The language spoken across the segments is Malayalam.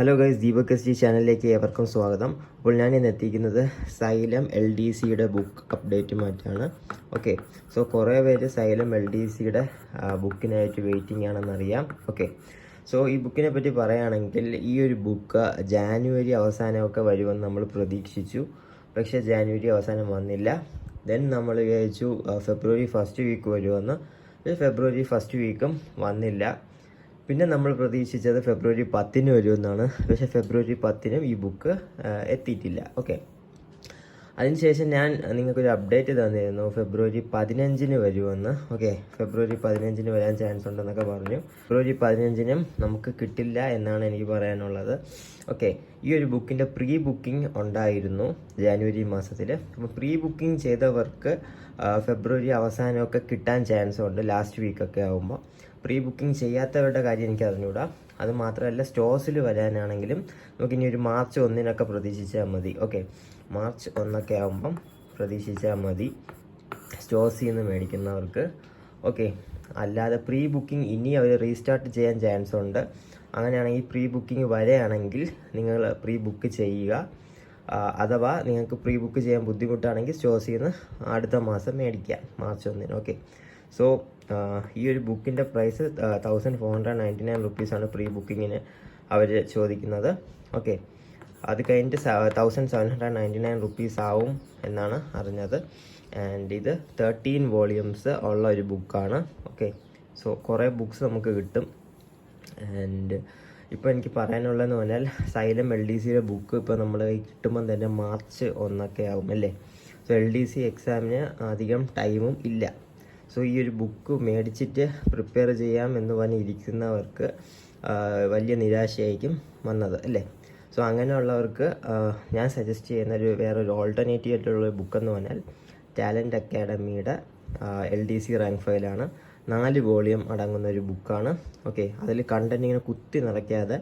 Hello guys, Deepak S G ചാനലിലേക്ക് ഏവർക്കും സ്വാഗതം. അപ്പോൾ ഞാൻ ഇന്ന് എത്തിക്കുന്നത് സൈലം LDCയുടെ ബുക്ക് അപ്ഡേറ്റുമായിട്ടാണ്. ഓക്കെ, സോ കുറേ പേര് സൈലം LDCയുടെ ബുക്കിനായിട്ട് വെയിറ്റിംഗ് ആണെന്നറിയാം. ഓക്കെ, സോ ഈ ബുക്കിനെ പറ്റി പറയുകയാണെങ്കിൽ ഈ ഒരു ബുക്ക് ജാനുവരി അവസാനമൊക്കെ വരുമെന്ന് നമ്മൾ പ്രതീക്ഷിച്ചു. പക്ഷേ ജാനുവരി അവസാനം വന്നില്ല. ദെൻ നമ്മൾ വിചാരിച്ചു ഫെബ്രുവരി ഫസ്റ്റ് വീക്ക് വരുമെന്ന്. ഫെബ്രുവരി ഫസ്റ്റ് വീക്കും വന്നില്ല. പിന്നെ നമ്മൾ പ്രതീക്ഷിച്ചത് ഫെബ്രുവരി 10 വരുമെന്നാണ്. പക്ഷേ ഫെബ്രുവരി 10 ഈ ബുക്ക് എത്തിയിട്ടില്ല. ഓക്കെ, അതിനുശേഷം ഞാൻ നിങ്ങൾക്കൊരു അപ്ഡേറ്റ് തന്നിരുന്നു ഫെബ്രുവരി 15 വരുമെന്ന്. ഓക്കെ, ഫെബ്രുവരി 15 വരാൻ ചാൻസ് ഉണ്ടെന്നൊക്കെ പറഞ്ഞു. ഫെബ്രുവരി 15 നമുക്ക് കിട്ടില്ല എന്നാണ് എനിക്ക് പറയാനുള്ളത്. ഓക്കെ, ഈ ഒരു ബുക്കിൻ്റെ പ്രീ ബുക്കിംഗ് ഉണ്ടായിരുന്നു ജാനുവരി മാസത്തിൽ. അപ്പോൾ പ്രീ ബുക്കിംഗ് ചെയ്തവർക്ക് ഫെബ്രുവരി അവസാനമൊക്കെ കിട്ടാൻ ചാൻസ് ഉണ്ട്, ലാസ്റ്റ് വീക്കൊക്കെ ആകുമ്പോൾ. പ്രീ ബുക്കിംഗ് ചെയ്യാത്തവരുടെ കാര്യം എനിക്ക് അറിഞ്ഞുകൂടാ. അത് മാത്രമല്ല, സ്റ്റോഴ്സിൽ വരാനാണെങ്കിലും നമുക്കിനി ഒരു മാർച്ച് 1 പ്രതീക്ഷിച്ചാൽ മതി. ഓക്കെ, മാർച്ച് 1 ആകുമ്പം പ്രതീക്ഷിച്ചാൽ മതി സ്റ്റോഴ്സിൽ നിന്ന് മേടിക്കുന്നവർക്ക്. ഓക്കെ, അല്ലാതെ പ്രീ ബുക്കിംഗ് ഇനി അവർ റീസ്റ്റാർട്ട് ചെയ്യാൻ ചാൻസ് ഉണ്ട്. അങ്ങനെയാണെങ്കിൽ പ്രീ ബുക്കിംഗ് വരെയാണെങ്കിൽ നിങ്ങൾ പ്രീ ബുക്ക് ചെയ്യുക. അഥവാ നിങ്ങൾക്ക് പ്രീ ബുക്ക് ചെയ്യാൻ ബുദ്ധിമുട്ടാണെങ്കിൽ സ്റ്റോഴ്സിൽ നിന്ന് അടുത്ത മാസം മേടിക്കാം, മാർച്ച് 1. ഓക്കെ, സോ ഈ ഒരു ബുക്കിൻ്റെ പ്രൈസ് 1499 റുപ്പീസാണ് പ്രീ ബുക്കിങ്ങിന് അവർ ചോദിക്കുന്നത്. ഓക്കെ, അത് കഴിഞ്ഞിട്ട് 1799 റുപ്പീസ് ആവും എന്നാണ് അറിഞ്ഞത്. ആൻഡ് ഇത് 13 വോളിയൂംസ് ഉള്ള ഒരു ബുക്കാണ്. ഓക്കെ, സോ കുറേ ബുക്സ് നമുക്ക് കിട്ടും. ആൻഡ് ഇപ്പോൾ എനിക്ക് പറയാനുള്ളതെന്ന് പറഞ്ഞാൽ സൈലം LDCയുടെ ബുക്ക് ഇപ്പോൾ നമ്മൾ കിട്ടുമ്പം തന്നെ മാർച്ച് 1 ആവും അല്ലേ. സോ LDC എക്സാമിന് അധികം ടൈമും ഇല്ല. സോ ഈ ഒരു ബുക്ക് മേടിച്ചിട്ട് പ്രിപ്പയർ ചെയ്യാം എന്ന് പറഞ്ഞിരിക്കുന്നവർക്ക് വലിയ നിരാശയായിരിക്കും വന്നത് അല്ലേ. സോ അങ്ങനെയുള്ളവർക്ക് ഞാൻ സജസ്റ്റ് ചെയ്യുന്ന വേറൊരു ഓൾട്ടർനേറ്റീവ് ആയിട്ടുള്ള ബുക്കെന്ന് പറഞ്ഞാൽ ടാലൻറ്റ് അക്കാഡമിയുടെ LDC റാങ്ക് ഫയലാണ്. 4 വോളിയം അടങ്ങുന്ന ഒരു ബുക്കാണ്. ഓക്കെ, അതിൽ കണ്ടന്റ് ഇങ്ങനെ കുത്തി നിറയ്ക്കാതെ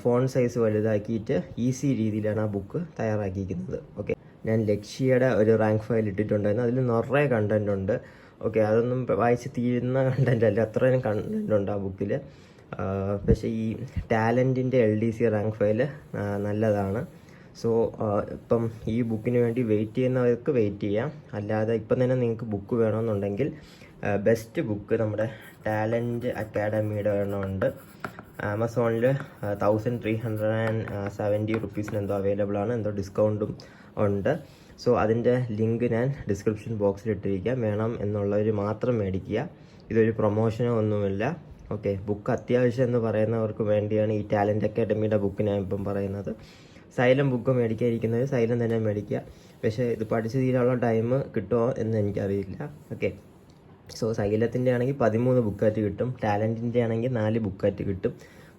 ഫോൺ സൈസ് വലുതാക്കിയിട്ട് ഈസി രീതിയിലാണ് ആ ബുക്ക് തയ്യാറാക്കിയിരിക്കുന്നത്. ഓക്കെ, ഞാൻ ലക്ഷ്യയുടെ ഒരു റാങ്ക് ഫയൽ ഇട്ടിട്ടുണ്ടായിരുന്നു. അതിൽ നിറയെ കണ്ടന്റ് ഉണ്ട്. ഓക്കെ, അതൊന്നും വായിച്ച് തീരുന്ന കണ്ടന്റ് അല്ല, അത്രയും കണ്ടന്റ് ഉണ്ട് ആ ബുക്കിൽ. പക്ഷേ ഈ ടാലൻറ്റിൻ്റെ LDC റാങ്ക് ഫയൽ നല്ലതാണ്. സോ ഇപ്പം ഈ ബുക്കിന് വേണ്ടി വെയിറ്റ് ചെയ്യുന്നവർക്ക് വെയിറ്റ് ചെയ്യാം. അല്ലാതെ ഇപ്പം തന്നെ നിങ്ങൾക്ക് ബുക്ക് വേണമെന്നുണ്ടെങ്കിൽ ബെസ്റ്റ് ബുക്ക് നമ്മുടെ ടാലൻറ്റ് അക്കാഡമിയുടെ എണ്ണമുണ്ട്. ആമസോണിൽ 1370 റുപ്പീസിന് എന്തോ അവൈലബിൾ ആണ്, എന്തോ ഡിസ്കൗണ്ടും ഉണ്ട്. സോ അതിൻ്റെ ലിങ്ക് ഞാൻ ഡിസ്ക്രിപ്ഷൻ ബോക്സിൽ ഇട്ടിരിക്കാം. വേണം എന്നുള്ളവർ മാത്രം മേടിക്കുക. ഇതൊരു പ്രൊമോഷനോ ഒന്നുമില്ല. ഓക്കെ, ബുക്ക് അത്യാവശ്യം എന്ന് പറയുന്നവർക്ക് വേണ്ടിയാണ് ഈ ടാലൻറ്റ് അക്കാഡമിയുടെ ബുക്ക് ഞാൻ ഇപ്പം പറയുന്നത്. സൈലം ബുക്ക് മേടിക്കാതിരിക്കുന്നവർ സൈലം തന്നെ മേടിക്കുക. പക്ഷേ ഇത് പഠിച്ച് തീരാനുള്ള ടൈം കിട്ടുമോ എന്ന് എനിക്കറിയില്ല. ഓക്കെ, സോ സൈലത്തിൻ്റെ ആണെങ്കിൽ 13 ബുക്കായിട്ട് കിട്ടും, ടാലൻറ്റിൻ്റെ ആണെങ്കിൽ 4 ബുക്കായിട്ട് കിട്ടും.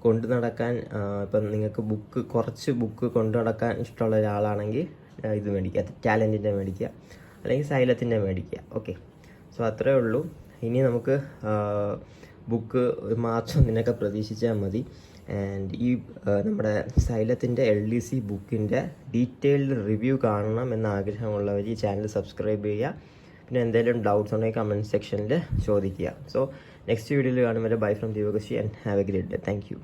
കൊണ്ടു നടക്കാൻ ഇപ്പം നിങ്ങൾക്ക് കുറച്ച് ബുക്ക് കൊണ്ടു നടക്കാൻ ഇഷ്ടമുള്ള ഒരാളാണെങ്കിൽ ഇത് മേടിക്കുക, ടാലൻറ്റിൻ്റെ മേടിക്കുക, അല്ലെങ്കിൽ സൈലത്തിൻ്റെ മേടിക്കുക. ഓക്കെ, സോ അത്രേ ഉള്ളൂ. ഇനി നമുക്ക് ബുക്ക് മാർച്ച് 1 പ്രതീക്ഷിച്ചാൽ മതി. ആൻഡ് ഈ നമ്മുടെ സൈലത്തിൻ്റെ LDC ബുക്കിൻ്റെ ഡീറ്റെയിൽഡ് റിവ്യൂ കാണണം എന്ന ആഗ്രഹമുള്ളവർ ഈ ചാനൽ സബ്സ്ക്രൈബ് ചെയ്യുക. പിന്നെ എന്തെങ്കിലും ഡൗട്ട്സ് ഉണ്ടെങ്കിൽ കമൻറ്റ് സെക്ഷനിൽ ചോദിക്കുക. സോ നെക്സ്റ്റ് വീഡിയോയിൽ കാണും വരെ bye from Deepak and have A great day. Thank you.